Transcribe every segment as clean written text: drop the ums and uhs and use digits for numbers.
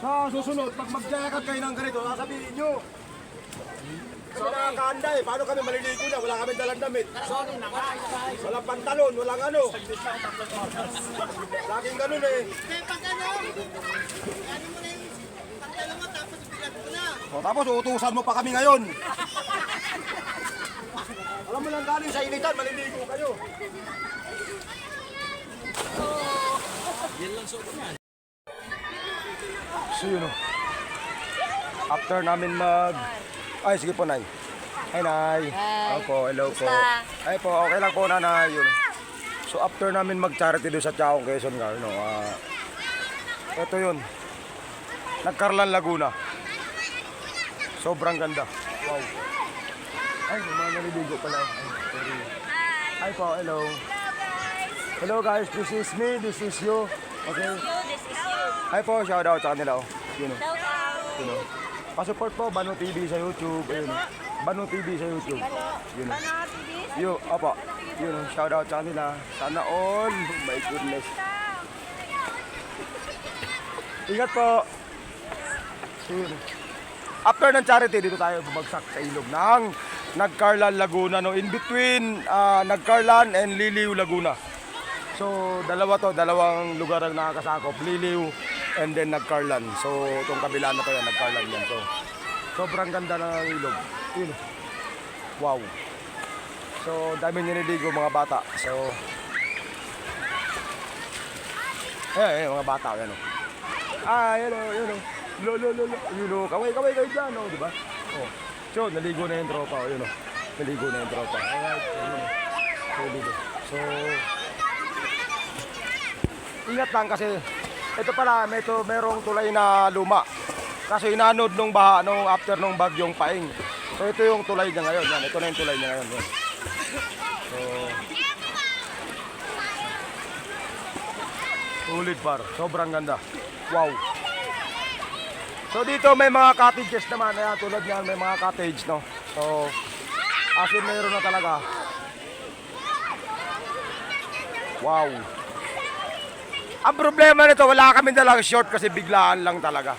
Sa susunod, pag mag-jacket kayo ng ganito, sasabihin nyo. Kami nakakahanda eh. Paano kami maliligo na? Wala kami dalang damit. Walang pantalon, walang ano. Laging ganun eh. Pag ano mo na yung pantalon mo tapos bilat mo na. O, tapos uutusan mo pa kami ngayon. Alam mo lang galing sa initan, maliligo kayo. So yun o. After namin ay, sige po, Nay. Hi, Nay. Hi. Opo, hello po. Kumusta? Ay po, okay lang po, Nanay. Yun. So after namin mag-charity doon sa Chaong, Quezon nga, ito yun. Nagkarlan, Laguna. Sobrang ganda. Wow. Ay, may mga naliligo pala. Ay, sorry. Hi po, hello. Hello guys, this is me, this is you. Okay. This is you. Hi po, shout out sa kanila. Yun o. Shout out. Yun o. Pa-support po, Bano TV sa YouTube. Ayun o. Bano TV sa YouTube. Yun o. Yo, opo. Yun o, shout out sa kanila. Sana all. Oh my goodness. Ingat po. So, yun o. After ng charity, dito tayo bumagsak sa ilog ng Nagcarlan, Laguna. No? In between Nagcarlan and Liliw, Laguna. So, dalawang lugar ang nakakasakop. Liliw and then Nagcarlan. So, itong kabila na to yan, Nagcarlan yan. So, sobrang ganda ng ilog. Yun. Wow. So, dami nililigo mga bata. So, mga bata. Yan o. Yan o, yan o. Yun o, kaway kayo dyan o, diba? Oh. So, naligo na yung tropa o, yun o. Naligo na yung tropa. Alright, yun o. So, ingat lang kasi ito pala, merong tulay na luma. Kaso inanod nung baha, after nung bagyong Paing. So ito yung tulay niya ngayon. Yan, ito na yung tulay niya ngayon. Yan. So, ulit par. Sobrang ganda. Wow. So dito may mga cottages naman. Ayan, tulad niyan, may mga cottage, no? So, as in meron na talaga. Wow. Ang problema nito, wala kami dalang short kasi biglaan lang talaga.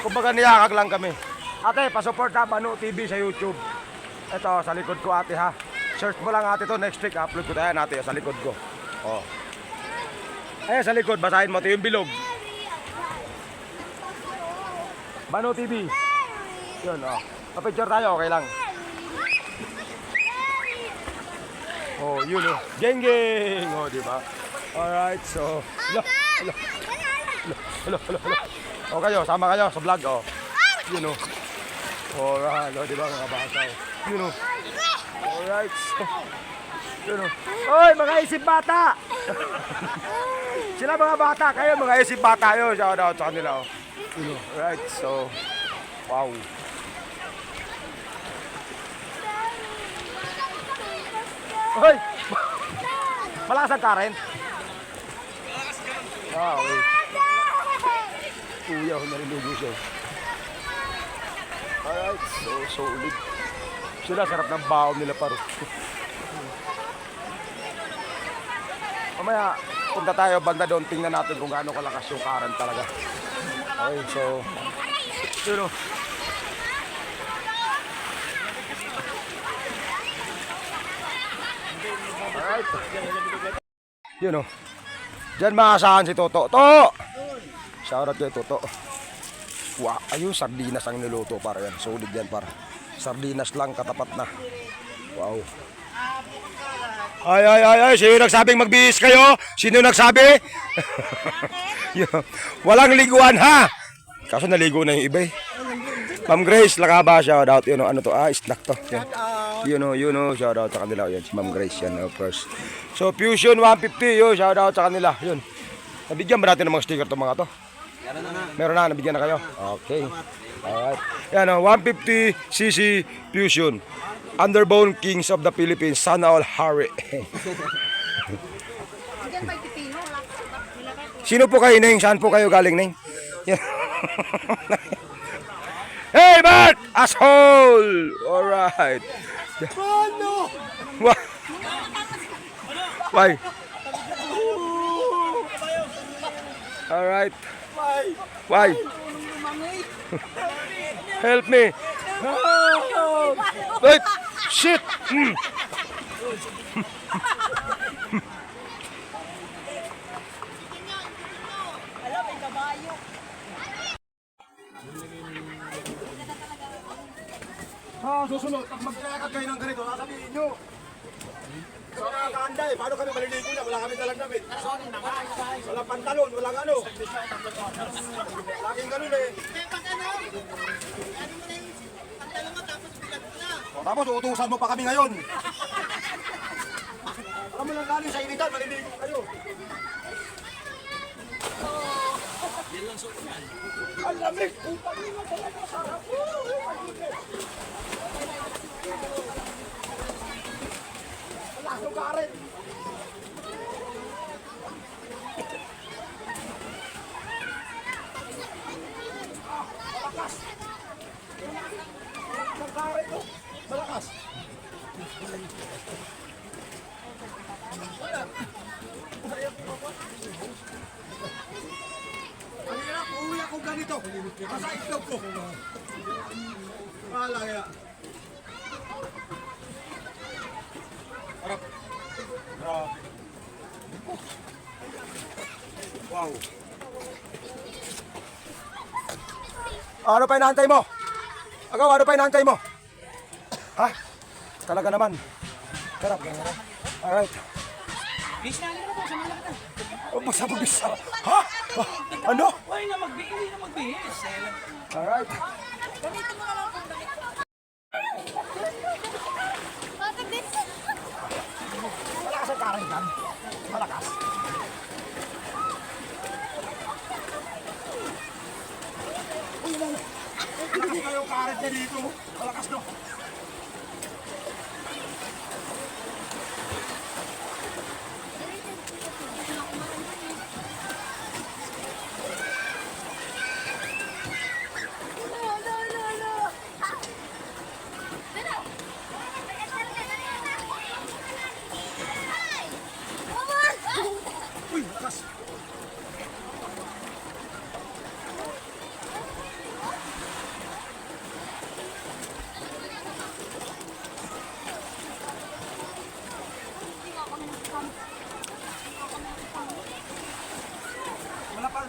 Kumbaga niyakag lang kami. Ate, pasupport na Bano TV sa YouTube. Ito, sa likod ko ate ha. Search mo lang ate to, next week upload ko tayo ate sa likod ko. Oh. Ayan sa likod, basahin mo ito yung bilog. Bano TV. Yun, oh. Pa-picture tayo, okay lang. Oh, yun oh. Geng geng. Oh, di ba? Alright, so hello. O kayo, sama kayo sa vlog, oh. Yun o. Alright, o, diba mga bata, oh. Yun o. Alright, so yun o. Oy, mga isip bata! Sila mga bata, kayo mga isip bata yun. Shout out sa kanila, oh. Yun o. Alright, so wow. Hoy! Malakas ang current. Okay. Kuya, naliligo siya. Alright, so solid. Sila, sarap ng baon nila paro. Mamaya, punta tayo banda doon, tingnan natin kung gaano kalakas yung current talaga. Okay, so yun o. Alright. Yun o. Diyan maasahan si Toto. To! Shoutout kay Toto. Wow, ayun, sardinas ang niluto para yan. Solid yan para. Sardinas lang, katapat na. Wow. Ay. Sino nagsabing magbihis kayo? Sino nagsabi? Walang liguan ha! Kaso naligo na yung iba eh. Ma'am Grace, lakaba, shoutout. Yun o, ano to? Snack to. Yun o, shoutout sa kanila. Yan, si Ma'am Grace yan, of course. So, Fusion 150, yun, shoutout sa kanila. Yun. Nabigyan ba natin ng mga sticker to mga to? Meron na, nabigyan na kayo? Okay. Alright. Yan o, 150cc Fusion. Underbone Kings of the Philippines. Sana all Harry. Sino po kayo, Neng? Saan po kayo galing, Neng? Hey, Mark! Asshole! Alright. Oh no! Why? Alright. Why? Help me. Help. Wait. Shit. Alam, may kabayo. Susunod, pag magkakad kayo ng ganito, sasabihin nyo. So, nakakaanda eh. Paano kami maliligo na? Wala kami dalang damit. Walang pantalon, walang ano. Laging ganun eh. Kaya pag ano mo na yung pantalon mo tapos bilat mo na. O, tapos uutusan mo pa kami ngayon. Alam mo lang galing sa initan, maliligo kayo. Ang lamig! Putang ina talaga, sarap! Wala akong karet! Malakas! Ang karet to! Malakas! Ang hirap, uuwi ako ganito. Nasa itlog ko. Wala kaya. Harap. Grabe. Wow. Ano pa inaantay mo? Agaw, ano pa inaantay mo? Ha? Talaga naman. Sarap. Alright. Oh, basta mabisa. Ha? Ano? Huwag na magbihis. Alright. Gamitin mo na lang kung damit ko. Bakit din? Malakas ang karin yan. Malakas. Uy, lang. Hindi kayo karet niya dito. Malakas no. Uy, malakas.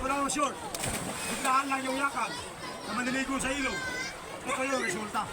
Wala nang short. Biglaan lang yung yakan na maniligo sa ilog. Ito yung resulta.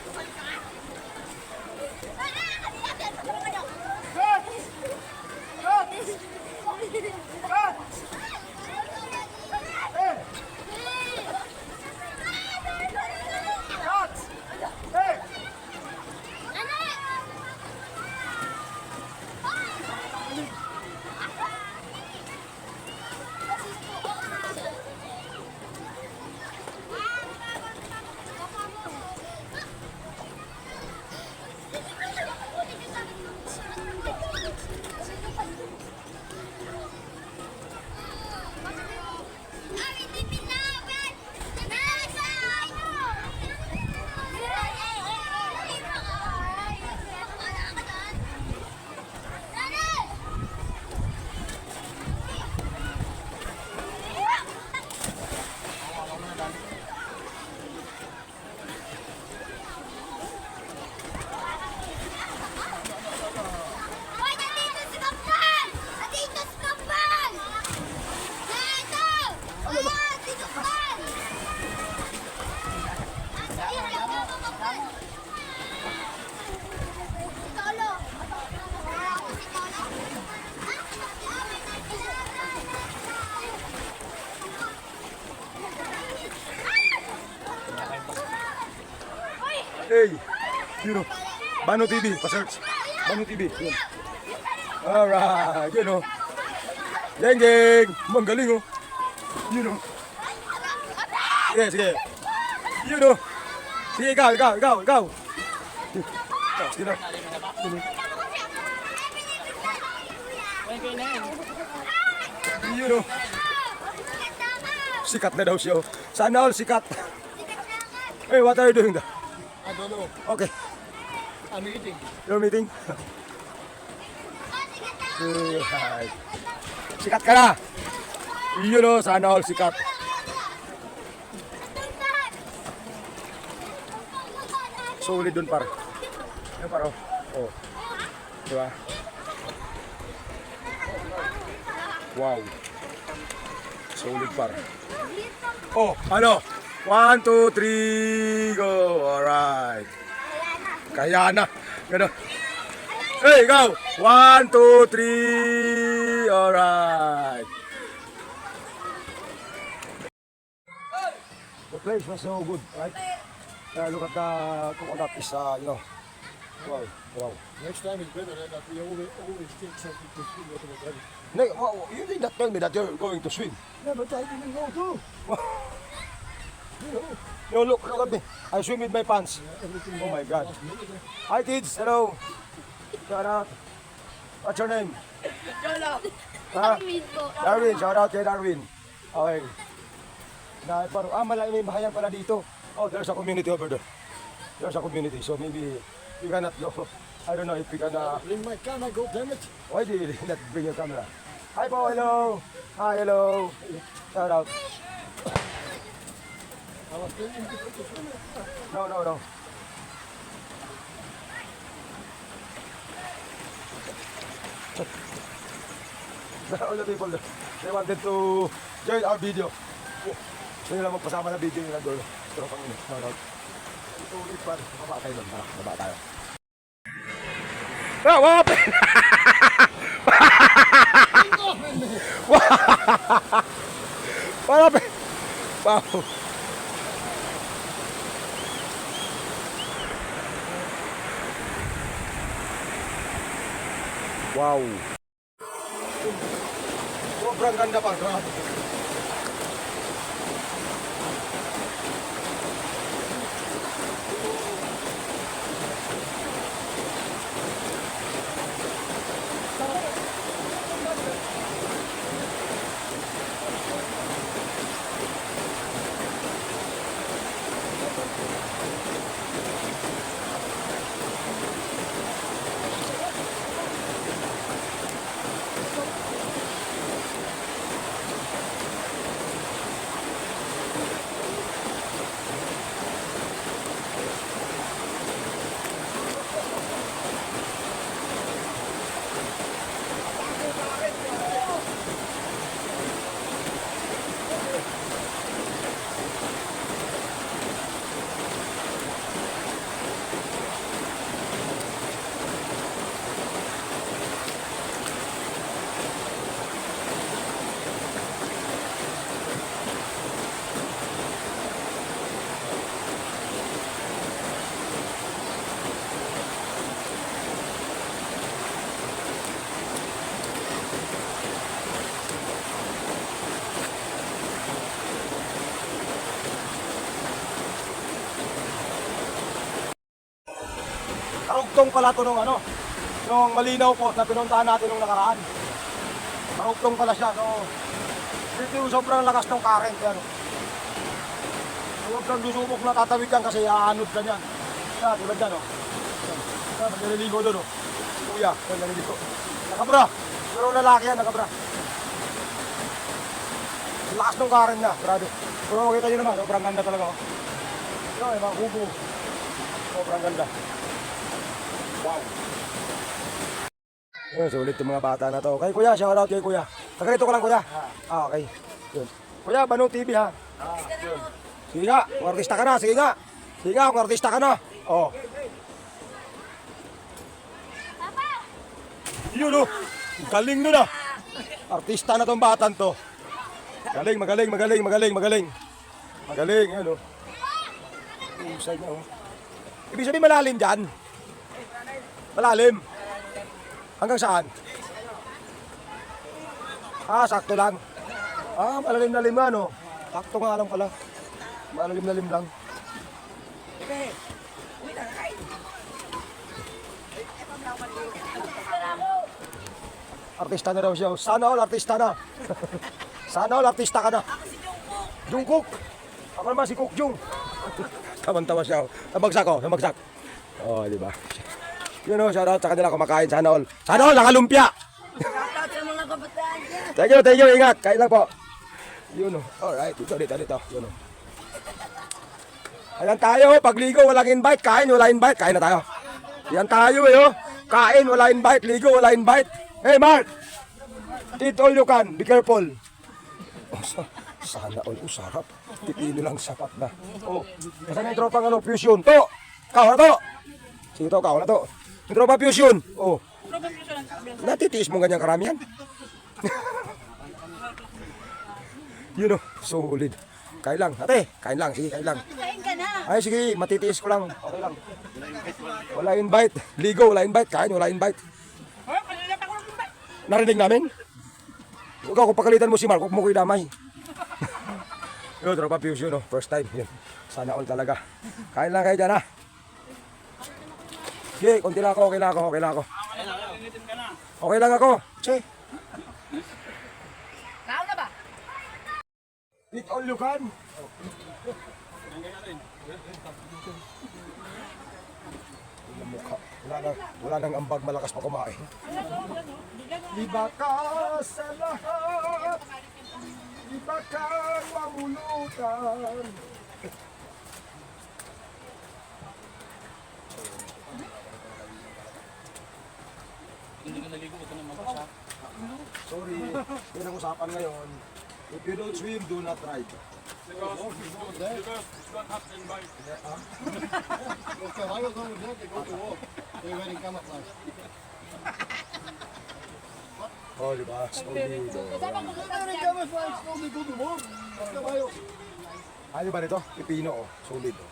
Hey, yun o. Bano TV, pa-search. Bano TV, yun. Alright, yun o. Geng, geng. Manggaling o. Yun o. Sige, sige. Yun o. Sige, ikaw. Sige na. Yun o. Sikat na daw siya o. Sana all sikat. Hey, what are you doing? I don't know. Okay, I'm eating. you're meeting? Alright. Sikat ka na! Yun o, sana all sikat. Solid dun par. Yan par, oh. Oh. Diba? Wow. Solid par. Oh, ano? 1, 2, 3, go! Alright. Kaya na. Ganun. Hey, go! 1, 2, 3, alright. The place was so good, right? Look at the coconut is, wow, wow. Next time is better than that. We always take something to swim out of the garden. Wow, you did not tell me that you're going to swim. Yeah, but I didn't go too. No, look at me. I swim with my pants. Oh my God. Hi kids, hello. Shout out. What's your name? Jolo. Ha? Darwin po. Darwin, shout out kay Darwin. Okay. Malaking may bahayan pala dito. Oh, there's a community over there. There's a community, so maybe you cannot go. I don't know if you can, Bring my camera, go damn it. why did you not bring your camera? Hi po, hello. Hi, hello. Shout out. I was thinking to go to swim. No. All the people, they wanted to join our video. Gusto nila magpasama na video nila doon. Pero pang ino, no. Ulit pa, baba tayo doon. Baba tayo. Ah, wap! Wap! Wow! Wow! Sobrang ganda pa, grabe. Karugtong pala to nung nung malinaw po na pinuntahan natin nung nakaraan. Karugtong pala siya, so dito yung sobrang lakas ng current, sobrang lusubok na tatawid yan kasi aanod ka niyan. Yan, tulad yan, yan, naliligo doon, kuya, yan, naliligo. Nakabra, pero lalaki yan, nakabra. Lakas ng current niya, grabe. Pero makita nyo naman, sobrang ganda talaga, Yan, yung mga kubo. Sobrang ganda. Wow. Sulit yung mga bata na to. Kay kuya, shout out kay kuya. Tagalito ko lang kuya. Okay. Yun. Kuya, Banu TV ha. Yun. Sige nga, kung artista ka na. Sige nga. Sige nga, kung artista ka na. Oh. Yun galing nun Artista na tong batan to. Magaling. Magaling, Usay niya, Ibig sabihin malalim dyan. Malalim. Hanggang saan? Sakto lang. Malalim nga, Sakto nga lang pala. Malalim lang. Artista na daw siya. Sana all artista na. Sana all artista ka na. Jungkook. Ako naman si Cook Jung. Taman-tawa siya. Nabagsak. Oh, di ba? Shout out sa kanila kumakain. Sana all. Sana all, nakalumpia. Shoutout sa mga kabataan dyan. Thank you, ingat. Kain lang po. Alright, dito. Ayan tayo, pagligo, walang invite. Kain, wala invite. Kain na tayo. Ayan tayo eh, oh. Kain, wala invite. Ligo, wala invite. Hey, Mark! Eat all you can. Be careful. Oh, sana all. Oh, sarap. Pipino lang sapat na. Oh, kasi may tropang ano, fusion. To! Kao na to! Sige to, kao na to. May tropa fusion. Oh. Natitiis mo ganyang karamihan. Yun oh, solid. Kain lang. Ate, kain lang. Sige, kain lang. Kain ka na. Ay, sige, matitiis ko lang. Okay lang. Wala invite. Ligo, wala invite. Kain, wala invite. Narinig namin? Ikaw, kung pagalitan mo si Mark, huwag mo ko idamay. Yun, tropa fusion, no? First time. Yun. Sana all talaga. Kain lang kayo dyan, ha? Sige, konti lang ako, okay lang ako, okay lang ako. Okay lang ako. Che. Kao na ba? Eat all you can. Wala nang ambag, malakas pa kumain. Iba ka sa lahat, iba kang mamulutan. Hindi ka naligo, ito na mag-usa. Sorry, yun ang usapan ngayon. If you don't swim, do not ride. Okay, I was on the boat, they go to war. They went in camouflage. Oh, di ba? Solid. They went in camouflage, so they go to war. Basta kayo. Ano ba nito? Pipino, oh. Solid. Oh.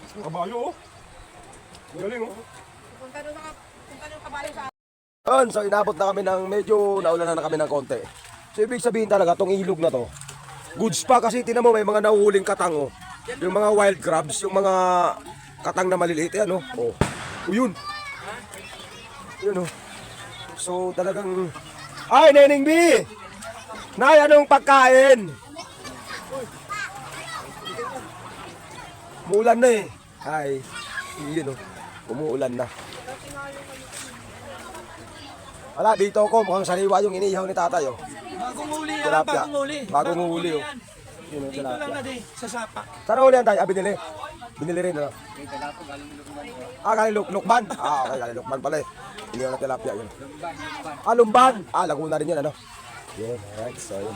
Ang kabayo, oh. Galing, oh. Kung tanong kabayo sa Yun, so inabot na kami ng medyo naulanan na kami ng konti. So ibig sabihin talaga, tong ilog na to, goods pa kasi tinan mo may mga nahuhuling katang, oh. Yung mga wild crabs, yung mga katang na maliliit, yan, oh. Oh, yun. Yun, oh. So talagang, ay, Neneng B! Nay, anong pagkain? Umuulan na eh. Ay, yun, oh. Umuulan na. Wala, dito ko, mukhang sariwa yung inihaw ni tatay, oh. Bagong huli yan, Tilapia. bagong huli. Bagong huli, oh. Yun, oh, Dito lang tilapia. na di, sa sapa. Saan huli yan tayo? Ah, binili. Binili rin, ano? Ah, galing Lukban. Ah, okay, galing Lukban pala eh. Inihaw na tilapia, yun. Ah, Lumban. Ah, Laguna rin yun, ano? Yun, alright, so yun.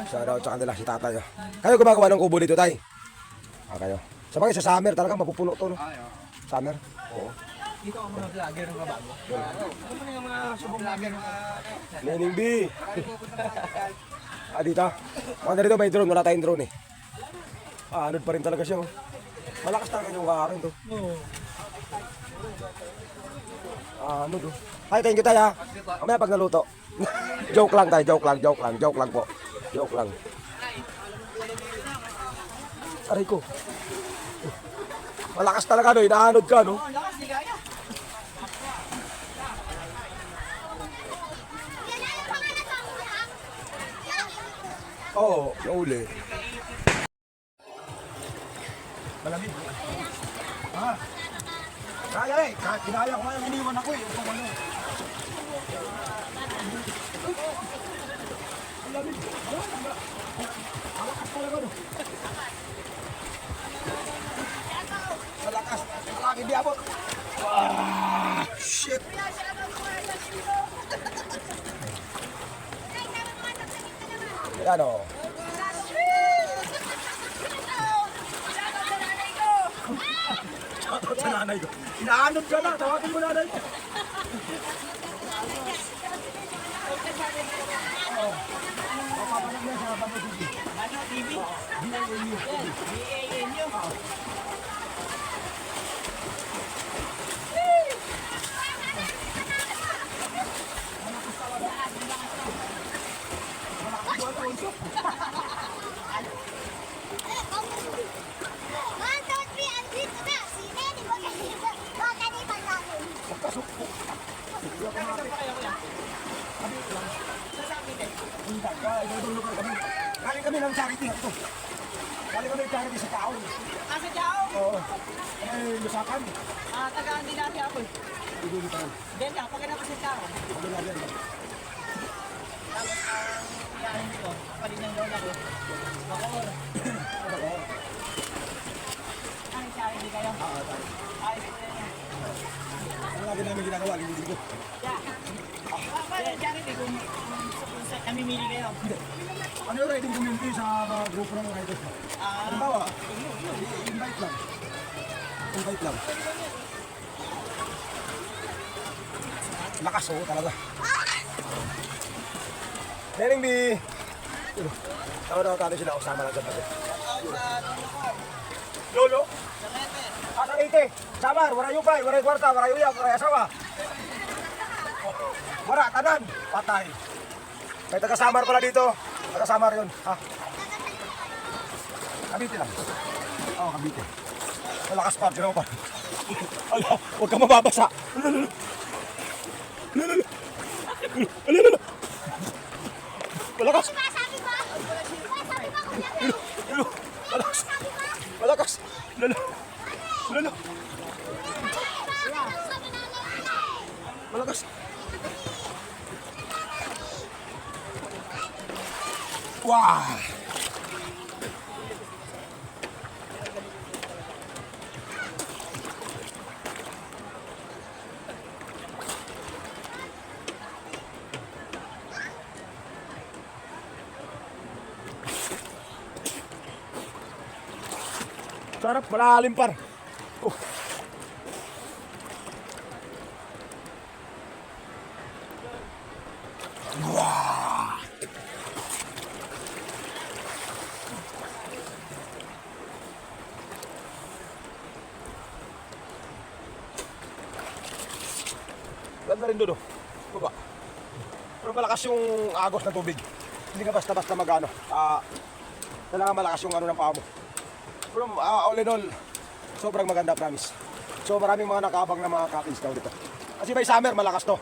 Shout out sa kanila, si tatay, oh. Kayo gumagawa ng kubo dito, tay? Ah, kayo. Sabagay, sa summer talaga mapupuno to, no? Summer? Oo. Dito ang mga vlogger ng bago. Ano mo na yung mga subong vlogger ng Neneng B. Ah, dito. Mga dito may drone, wala tayong drone eh. Ah, anod pa rin talaga siya, oh. Malakas talaga yung kakarin to. Oo. Ah, ano to? Ay, thank you tayo, ha. Mamaya pag naluto. Joke lang tayo, joke lang po. Joke lang. Aray ko. Malakas talaga, no? Inaanod ka, no? Oo, nauli. Malamig. Ha? Kaya eh. Kinaya ko nga yung iniwan ako eh. Yung pang ano. Malamig. Malakas talaga, no? Malakas. Malaki di abot. Ah, shit. Yan o. Shoutout sa nanay ko. Inaanod ka na. Tawagin mo nanay ko. Kali kami ng charity ito. Kali kami ng charity sa taon. Ah, sa Tiao? Oo. Eh, lusakan. Ah, taga-andi natin ako eh. Igulo tayo. Diyan lang, pag na sa Tiao. Ano na yan? Namimili kayo. Ano yung riding community sa mga grupo ng riders mo? Halimbawa, invite lang. Invite lang. Lakas oh, talaga. Nering bi. Tawa-tawa sila, usama lang dyan. Lolo? Asa 80? Samar, wala yung bay, wala yung kwarta, wala yung wala yung asawa. Wala, tanan. Patay. May taga-Samar pala dito. Taga-Samar yun. Ha? Cavite lang. Oo, Cavite. Malakas pa, ginawa pa. Ala, huwag ka mababasa. Malakas. Malakas. Malakas. Lalo. Malakas. Wah. Sarap, malalim par. Oh. Wah. Ganda rin doon, oh. Baba. Pero malakas yung agos ng tubig. Hindi ka basta-basta magano. Kailangan malakas yung ano ng paa mo. Pero all in all, sobrang maganda, promise. So maraming mga nakabang na mga couples daw dito. Kasi by summer, malakas to.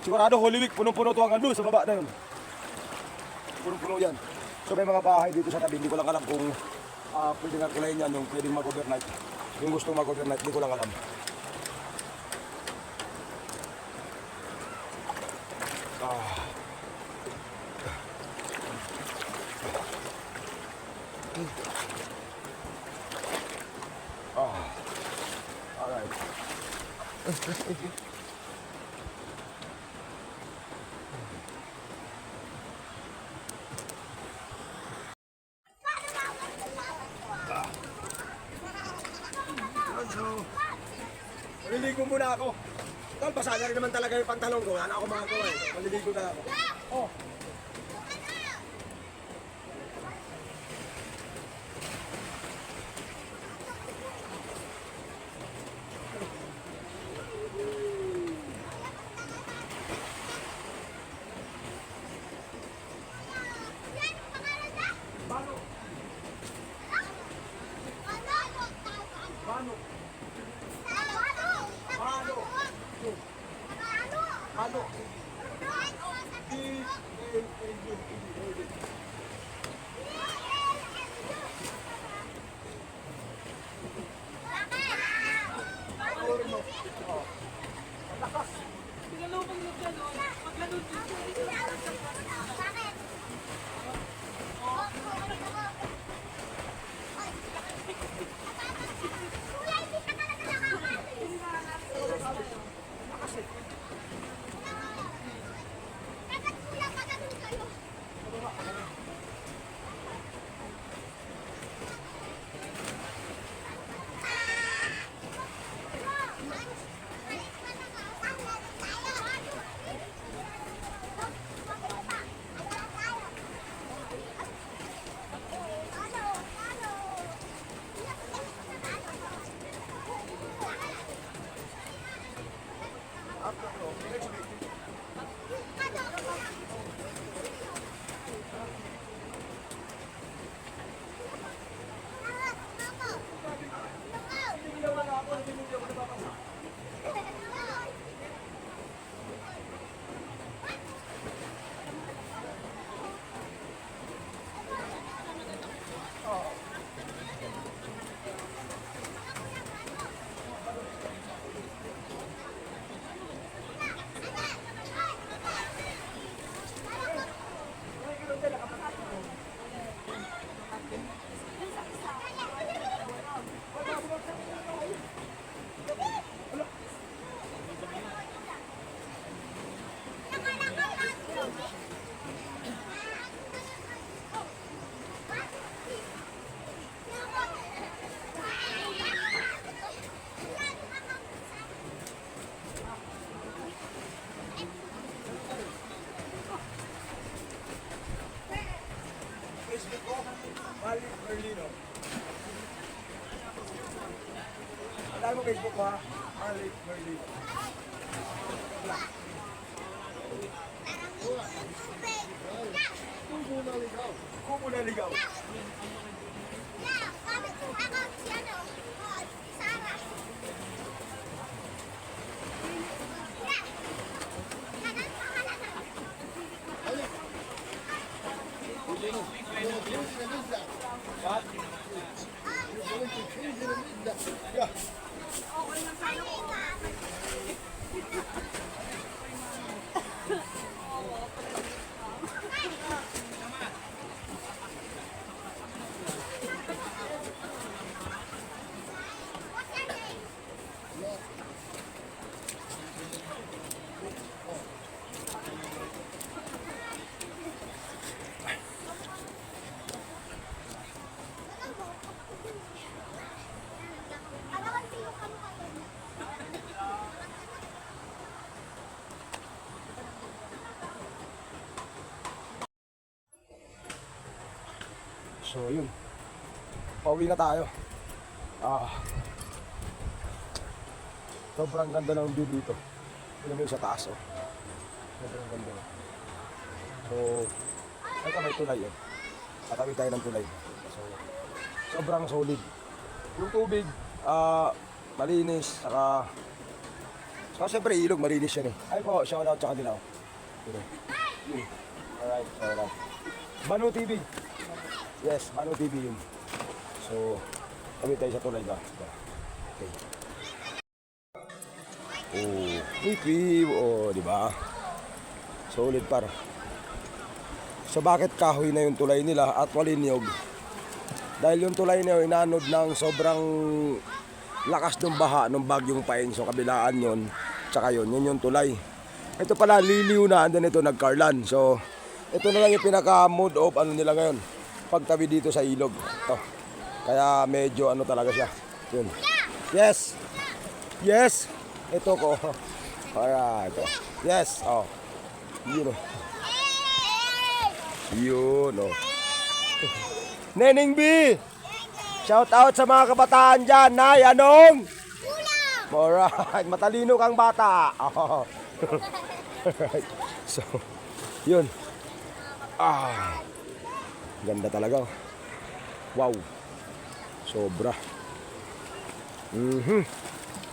Sigurado Holy Week, punong-puno to hanggang doon sa baba na yun. Punong-puno yan. So may mga bahay dito sa tabi, hindi ko lang alam kung pwedeng arkulayin yan, yung pwedeng mag-overnight. Yung gusto mag-overnight, hindi ko lang alam. Alright. Maliligo muna ako. Tol, basa na rin naman talaga yung pantalong ko. Wala na ako magagawa eh. Maliligo na ako. Oh. Ano? Ali Merlino. Alam mo Facebook mo ha? Ali Merlino. Kubo na ligaw. So yun, pauwi na tayo. Sobrang ganda ng view dito. Tignan mo yung sa taas, oh. Sobrang ganda. So, ay may tulay eh. Katabi tayo ng tulay. So, sobrang solid. Yung tubig, malinis, saka siyempre ilog, malinis yan eh. Ay po, shout out sa kanila. Alright. Banu TV. Yes, Banu TV yun. So, kami tayo sa tulay ba? Okay. Di ba? Solid par. So bakit kahoy na yung tulay nila at walinyog? Dahil yung tulay nila inanod ng sobrang lakas ng baha ng bagyong Paeng. So kabilaan yun, tsaka yun yung tulay. Ito pala liliw na, and then ito nagkarlan. So ito na lang yung pinaka mode of ano nila ngayon, pagtabi dito sa ilog. Ito. Kaya medyo ano talaga siya. Yun. Yes. Ito ko. Alright. Yes. Oh. Yun. Yun. Oh. Neneng B. Shout out sa mga kabataan dyan. Nay, anong? Alright. Matalino kang bata. Oh. Alright. So, yun. Ganda talaga. Wow. Sobra.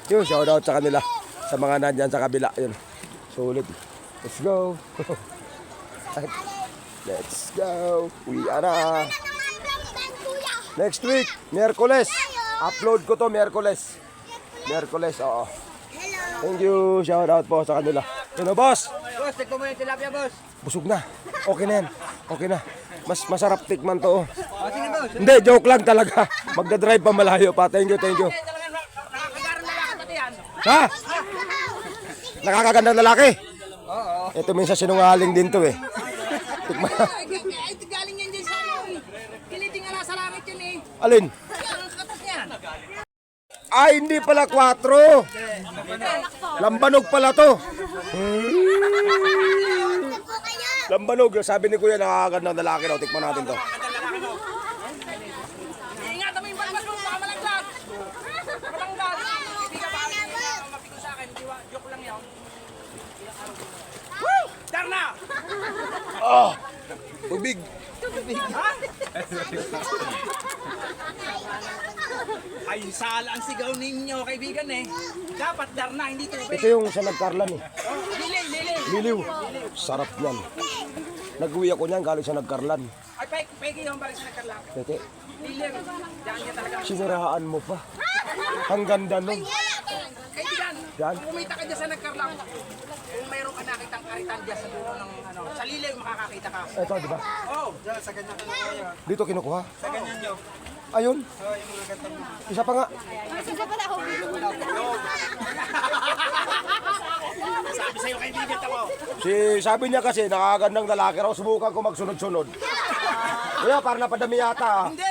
Yun, shout out sa kanila. Sa mga nandyan sa kabila. Yun. Solid. Let's go. Let's go. Uwi na. Next week, Miyerkules. Upload ko to Miyerkules. Miyerkules, oo. Thank you. Shout out po sa kanila. Yun, boss. Boss, tikman mo yung tilapia, boss. Busog na. Okay na yan. Okay na. Masarap tikman to. Sige, boss. Hindi, joke lang talaga. Magdadrive pa malayo pa. Thank you. Ha? Nakakagandang lalaki? Oo. Ito minsan sinungaling din to eh. Tikman. Ito galing yan dyan sa ano eh. Kiliting nga nasa langit yun eh. Alin? Ang katas niyan. Ay, hindi pala 4. Lambanog pala to. Lambanog. Sabi ni Kuya, nakakagandang lalaki daw. Tikman natin to. Ingatan mo yung balbas mo, baka malaglag. Malaglag. Hindi ka ba mapiko sa akin, joke lang yun. Darna! Tubig. Ay, sala ang sigaw ninyo, kaibigan eh. Dapat darna, hindi tubig. Ito yung sa nagkarlan eh. Lilim. Liliw. Sarap yan. Nag-uwi ako niyan galing sa nagkarlan. Ay, peki yung balik sa nagkarlak. Tete, Lilim. Diyan niya talaga. siniraan mo pa. Ang ganda nun. Kaibigan, Yan. kumita ka dyan sa nagkarlak. Kung mayroon ka nakitang karitan dyan sa dulo ng ano, sa lilim makakakita ka. Ito, di ba? Oh, Sa ganyan ka lang kayo. Dito kinukuha. Sa ganyan, Joe. Ayun. Oo, yung mga ganda mo. Isa pa nga. sabi sa'yo kaibigan ako. Sabi niya kasi nakakagandang lalaki raw. Subukan ko magsunod-sunod. Kuya, parang napadami yata. Hindi.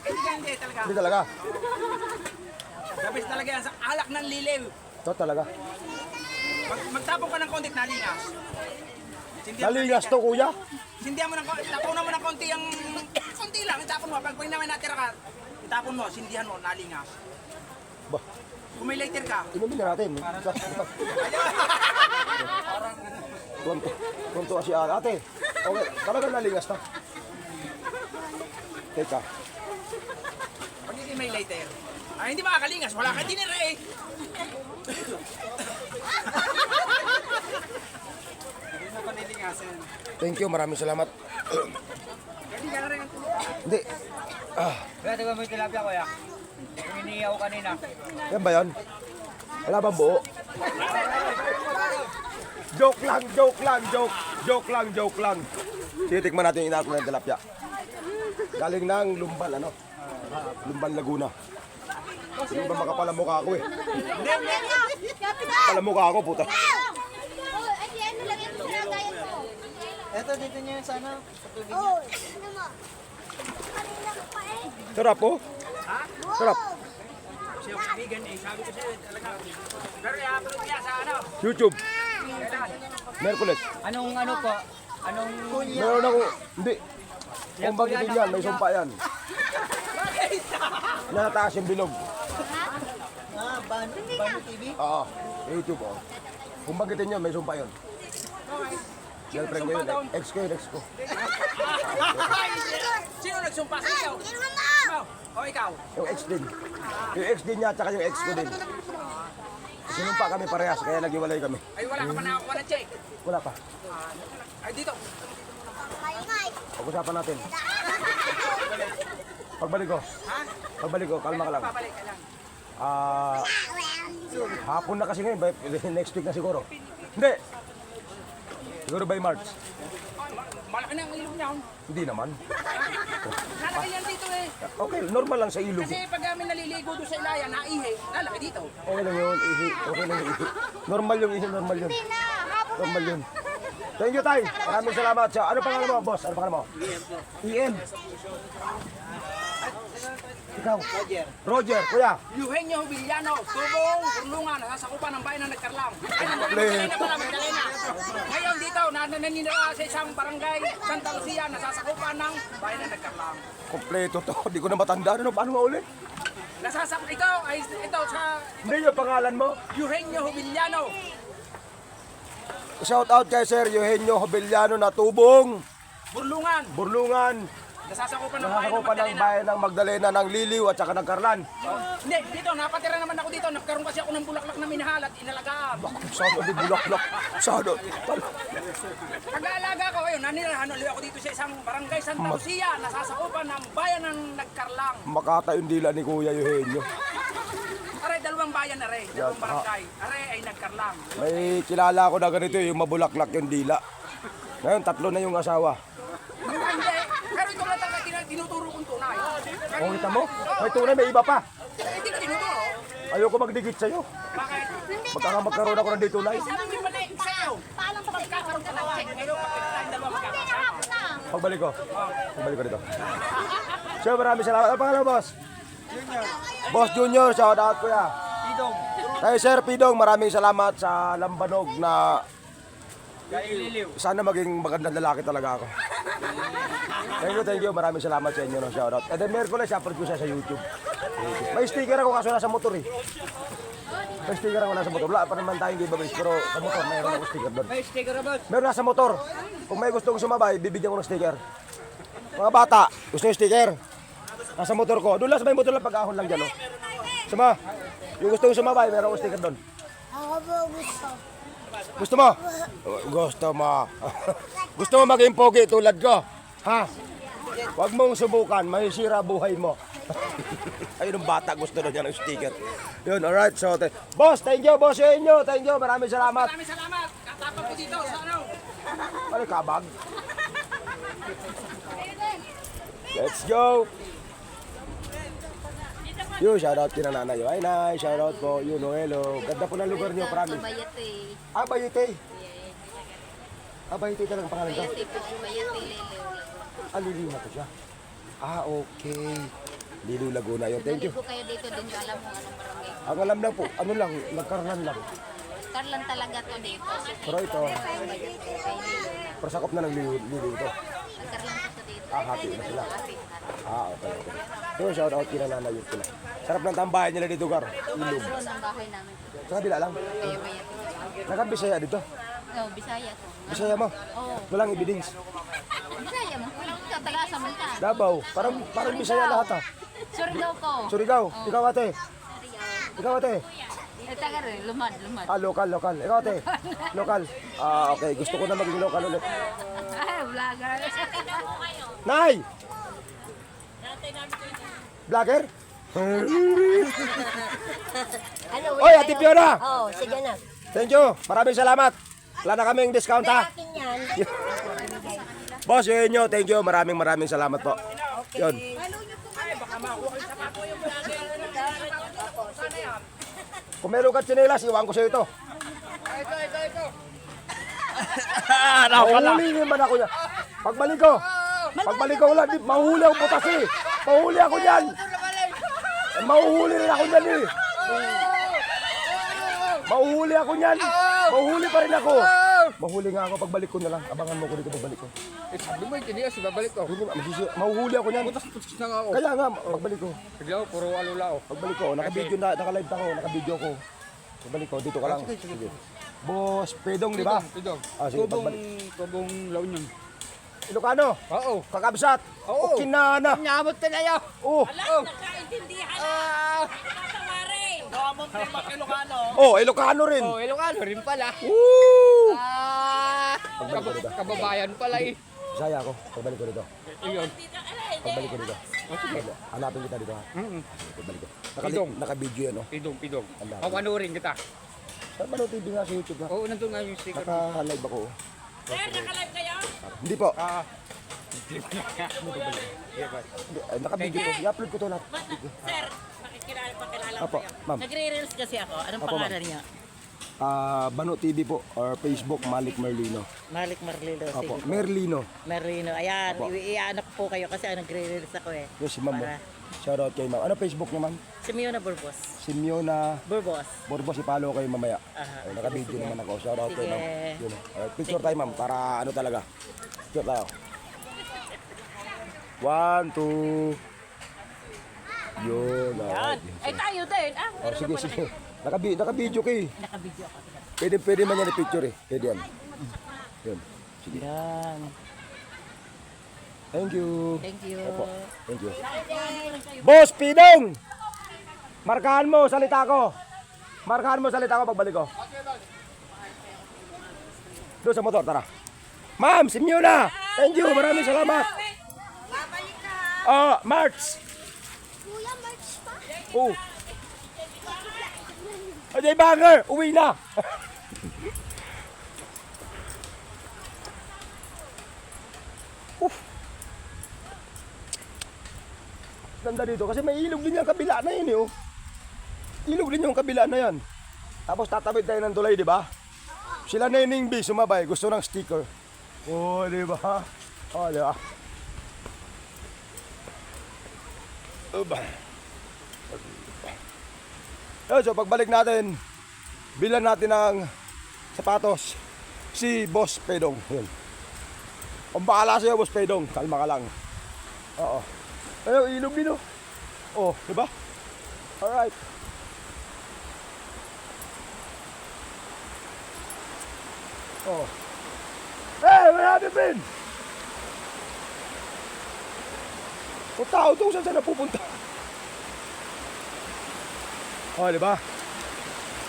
Kaibigan, hindi talaga. Hindi talaga. Sabis talaga yan sa alak ng lilim. Ito talaga. Magtapong ka ng konti, nalingas. Nalingas to, kuya. sindihan mo ng konti, tapunan mo ng konti ang konti lang, itapon mo. Pag naman natira ka, itapon mo, sindihan mo, nalingas. Bah, Kung may lighter ka, inumin na natin. Tunto si ate. Okay, talagang nalingas na. Teka. pag hindi may lighter, ay hindi makakalingas, wala ka dinner eh. Thank you, maraming salamat. Hindi ka na rin ang tulog. Hindi. Kaya diba mo yung tilapia kuya? Yung iniyaw kanina. Yan ba yan? Wala bang buo? Joke lang, joke lang, joke lang, joke lang. Titikman natin yung inato ng tilapia. Galing ng Lumban, ano? Lumban, Laguna. Hindi ba makapala mukha ako eh? Pala mukha ako, puta. Eto, dito niya yung sana. Sarap po. Sarap. Siya yung kaibigan eh, sabi ko sa'yo talaga. Pero i-upload niya sa ano? YouTube. Merkules. Anong ano po? Anong Meron ako, hindi. Kung bagitin yan, may sumpa yan. Nataas yung bilog. Bano TV? Oo, YouTube oh. Kung bagitin yan, may sumpa yun. Girlfriend ko yun, ex ko yun, ex ko. Sino nagsumpa sa ikaw? Ikaw? O ikaw? Yung ex din. Yung ex din niya, tsaka yung ex ko din. Sinumpa kami parehas, kaya naghiwalay kami. Ay wala ka pa nakakuha ng check. Wala pa. Ay dito. Pag-usapan natin. Pagbalik ko. Ha? Pagbalik ko, kalma ka lang. Babalik ka lang. Hapon na kasi ngayon, next week na siguro. Hindi. Siguro by March. Malaki na ang ilog niya. Hindi naman. Lalaki yan dito eh. Okay, normal lang sa ilog. Kasi pag kami naliligo doon sa ilaya, naihi, lalaki dito. Okay lang yun, ihi. Okay lang yung ihi. Normal yung ihi, normal yun. Normal yun. Thank you, Tay. Maraming salamat siya. Ano pangalan mo, boss? Ano pangalan mo? EM. Ikaw? Roger, kuya. Eugenio Villano, Tubong, Burlungan, nasasakupan ng bayan ng Nagkarlang. Ay, Magdalena pala, Magdalena. Ngayon dito, naninira sa isang barangay, Santa Lucia, nasasakupan ng bayan ng Nagkarlang. Kompleto to. Hindi ko na matandaan. Ano, paano maulit? Ito sa Hindi yung pangalan mo. Eugenio Villano. Shout out kay Sir Eugenio Hobeliano na Tubong, Burlungan, Burlungan, nasasakupan ng bayan ng nakasakupan ng Magdalena. bayan ng Magdalena, ng Liliw at saka ng Carlan. Hindi, dito, napatira naman ako dito. Nagkaroon kasi ako ng bulaklak na minahal at inalagaan. Sado di bulaklak. Sado. Nag-aalaga ko ngayon, nanirahan ulit ako dito sa isang barangay Santa Lucia, nasasakupan ng bayan ng Nagkarlang. Makata yung dila ni Kuya Eugenio. Aray, dalawang bayan na rin, dalawang barangay. Aray ay Nagkarlang. May kilala ko na ganito yung mabulaklak yung dila. Ngayon, 3 na yung asawa. Hindi, pero ito lang talaga tinuturo kong tunay. Kung kita mo, may tunay, may iba pa. Hindi ko tinuturo. Ayoko magdikit sa'yo. Bakit? Magkakaroon ako ng di tunay. Sabi ko pala sa'yo, magkakaroon ka ng check. Ngayon, pagkakita tayong dalawa magkakasama. Pagbalik ko. Pagbalik ko dito. So, maraming salamat. Ano pangalan, boss? Boss Junior, shout out kuya. Pidong. Kay Sir Pidong, maraming salamat sa lambanog na Kaililiw. sana maging magandang lalaki talaga ako. Thank you. Maraming salamat sa inyo. No? Shout out. And then Merkules, upload ko siya sa YouTube. May sticker ako kaso nasa motor eh. May sticker ako nasa motor. Wala pa naman tayong giveaways pero sa motor mayroon ako sticker doon. May sticker na ba? Meron nasa motor. Kung may gustong sumabay, bibigyan ko ng sticker. Mga bata, gusto yung sticker? Nasa motor ko. Doon lang sa may motor lang pag-ahon lang dyan. Oh. Sama, yung gustong sumabay, meron akong sticker doon. Gusto mo? Gusto mo. Gusto mo maging pogi tulad ko? Ha? Huwag mong subukan, may sira buhay mo. Ayun ang bata, gusto na niya ng sticker. Yun, alright. So, boss, thank you, boss sa inyo. Thank you, maraming salamat. Maraming salamat. Katapag ko dito sa ano. Ano kabag? Let's go. Yo, shout out kina nanay. Ay, nay, shout out po. Yun, hello. Ganda po ng lugar niyo, promise. Bayate. Ah, Bayute. Ah, Bayute talagang pangalan ko. Bayate po siya, Bayate, Lelew. Ah, Liliw na to siya. Ah, okay. Liliw Laguna yun. Thank you. Kung kayo dito din, nyo alam kung anong barangay. Ang alam lang po, ano lang, nagkarlan lang. Karlan talaga to dito. Pero ito, Bayate, kay Lelew. persakop na ng Liliw ito. Nagkarlang ko dito. Happy na sila. Happy. Okay. Yung shout out kina Nanay yun sila. Sarap ng tambayan nila dito, Gar. Ilog. Doon ang bahay namin. Sa kabila lang. Kaya bayat. Nagkabisaya dito. Oh, Bisaya to. Bisaya mo. Oo. Walang evidence. Bisaya mo. Ikaw, taga-asa mo ka. Davao. Parang Bisaya lahat ah. Surigao ko. Surigao. Ikaw ate. Ikaw ate. Taga rin, lumad. Lokal. Ikaw ate. Lokal. Okay. Gusto ko na maging lokal ulit. Ay, vlogger. Nay! Vlogger? Oy, Ate Fiona! Oh, sige na. Thank you. Maraming salamat. Wala na kaming discount ha. Akin yan. Boss, yun nyo. Thank you. Maraming salamat po. Yun. Kung meron ka tsinelas, iwan ko sa'yo ito. Ito. Mahuli naman ako yan. Pagbalik ko wala, mahuli ako butas eh. Mahuli ako yan. Mahuhuli rin ako yan eh. Mahuhuli ako yan. Mahuhuli pa rin ako. Mahuli nga ako pagbalik ko na lang. Abangan mo ko dito pagbalik ko. Eh, sabi mo, hindi kasi babalik ko. Hindi, mahuhuli ako yan. Putas na nga ako. Kaya nga, pagbalik ko. Bigla ko, puro alula ako. Pagbalik ko, naka-video na, naka-live ako, naka-video ko. Pagbalik ko, dito ka lang. Sige. Boss Pedong, di ba? Pidong. Sige, pagbalik. Tubong launyon. Ilocano, Oo. kakabsat, Oo. Okinana. Nyamot ka na yaw. Oh, Ilocano rin. Oh, Ilocano rin pala. Woo! Ah, kababayan pala eh. Saya ako, pagbalik ko dito. Iyon. Pagbalik ko dito. Hanapin kita dito ha. Pagbalik ko. Pidong. Naka-video yan, oh. Pidong. Ang dami. Ako ano rin kita. Saan ba no TV nga sa YouTube ha? Oo, nandun nga yung sticker. Naka-live ako. oh. Naka-live kayo? Hindi po. Iya, Hindi, naka-video ko. I-upload ko to lahat. Sir, pakilala Apo, ma'am. Nagre-reels kasi ako. Anong Apo, pangalan niya? Bano TV po or Facebook Malik Merlino. Malik Marlilo. Opo, Sige. Merlino. Merlino. Ayan, iianak po kayo kasi nagre-reels ako eh. Yes, si ma'am. Para- Shout out kay ma'am. Ano Facebook niya ma'am? Simeona Burbos. Simeona Burbos. Borbos, ipalo kayo mamaya. Aha. Oh, naka-video naman ako. Shout out kay Sige. ma'am. Yun. Picture tayo ma'am para ano talaga. Picture tayo. 1, 2. Yun. Alright. Ay tayo din. Oh, sige, sige. Naka-video kayo. Nakabidyo ako. Pwede man yan i-picture eh. Pwede yan. Yun. Sige. Yan. Thank you. Thank you. Opo. Thank you. Boss Pidong! Markahan mo salita ko. Markahan mo salita ko pagbalik ko. Doon sa motor, tara. Ma'am, si Miona. Thank you, maraming salamat. March. Kuya, March pa? Oh. Ajay Banger, uwi na. Ganda dito kasi may ilog din yung kabila na yun eh. Oh. Ilog din yung kabila na yan. Tapos tatawid tayo ng tulay, di ba? Sila na yung B, sumabay, gusto ng sticker. Oh, di ba? Oh, di ba? Uba. So pagbalik natin, bilan natin ng sapatos si Boss Pedong. Yun. Kung bahala sa'yo, Boss Pedong, kalma ka lang. Oo. Ayun, ilog din oh. Oh, diba? Alright. Oh. Hey, where have you been? Kung tao to, saan na pupunta? Oh, di ba?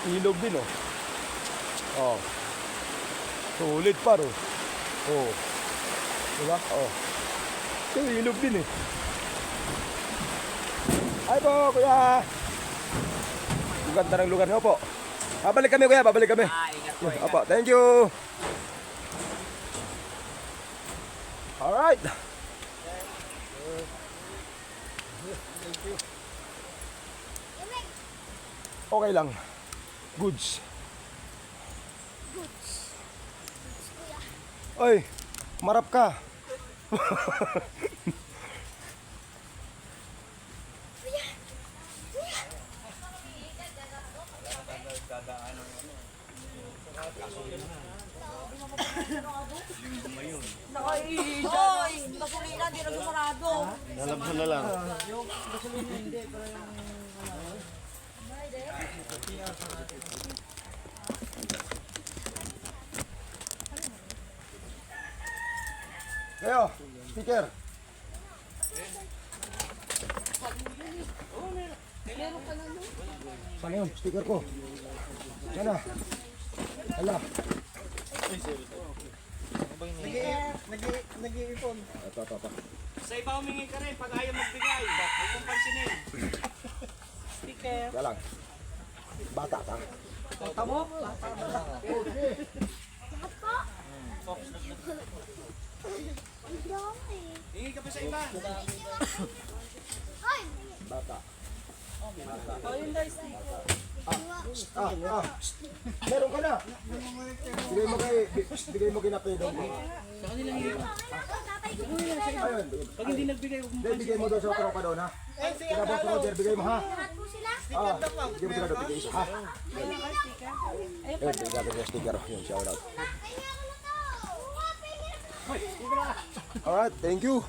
Ilog din, oh. Oh. Sulit pa, oh. Oh. Di ba? Oh. So, ilog din, eh. Ay po, kuya. Ang ganda ng lugar niyo po. Babalik kami, kuya. Babalik kami. Opo, thank you. Alright. Okay lang. Goods. Oy, marap ka. di rin sarado. Nalabhan na lang. Yung gasolina hindi, pero yung ano. Kayo, sticker. Saan yun? Sticker ko. Sana. Ala. Nag-iipon. Ito. Sa iba humingi ka rin pag ayaw magbigay. Huwag kong pansinin. Kaya lang. Bata ka. Tamo? Hingi ka pa sa iba. Bata. Meron ka na. Bigay mo kay Napedo. Sa kanila hindi. Ayun. Pag hindi nagbigay, huwag mo Hindi, bigay mo doon sa tropa doon, ha? Kinabas mo, Roger, bigay mo, ha? Lahat po sila. Bigay mo sila doon, bigay isa, ha? Ayun, bigay natin yung sticker. Yun, shout out. Alright, thank you.